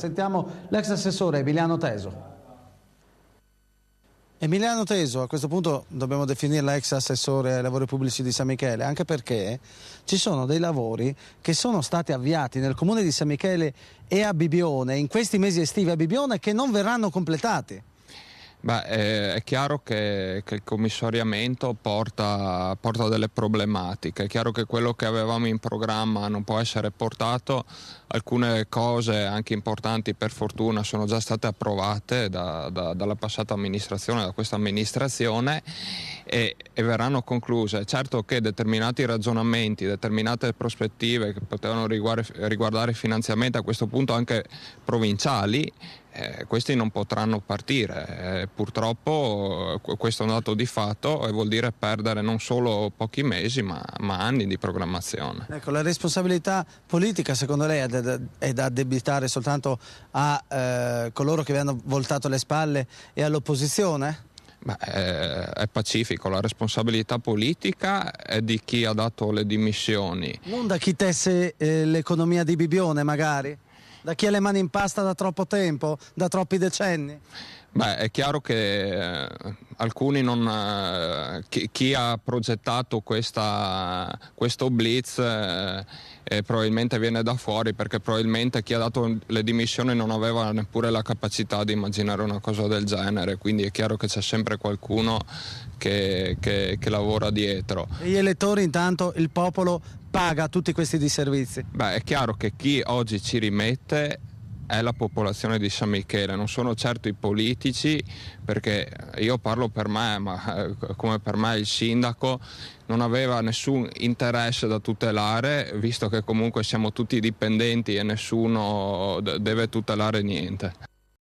Sentiamo l'ex assessore Emiliano Teso. Emiliano Teso, a questo punto dobbiamo definirla ex assessore ai lavori pubblici di San Michele, anche perché ci sono dei lavori che sono stati avviati nel comune di San Michele e a Bibbione, in questi mesi estivi a Bibbione, che non verranno completati. Beh, è chiaro che il commissariamento porta delle problematiche. È chiaro che quello che avevamo in programma non può essere portato. Alcune cose anche importanti, per fortuna, sono già state approvate dalla passata amministrazione, da questa amministrazione, e verranno concluse. Certo che determinati ragionamenti, determinate prospettive che potevano riguardare finanziamenti, a questo punto anche provinciali, questi non potranno partire. Purtroppo questo è un dato di fatto e vuol dire perdere non solo pochi mesi ma anni di programmazione. Ecco, la responsabilità politica secondo lei è da addebitare soltanto a coloro che vi hanno voltato le spalle e all'opposizione? È pacifico, la responsabilità politica è di chi ha dato le dimissioni. Non da chi tesse l'economia di Bibbione magari? Da chi ha le mani in pasta da troppo tempo, da troppi decenni? Beh, è chiaro che alcuni chi ha progettato questo blitz probabilmente viene da fuori, perché probabilmente chi ha dato le dimissioni non aveva neppure la capacità di immaginare una cosa del genere, quindi è chiaro che c'è sempre qualcuno che lavora dietro. E gli elettori intanto, il popolo paga tutti questi disservizi? Beh, è chiaro che chi oggi ci rimette è la popolazione di San Michele, non sono certo i politici, perché io parlo per me, ma come per me il sindaco non aveva nessun interesse da tutelare, visto che comunque siamo tutti dipendenti e nessuno deve tutelare niente.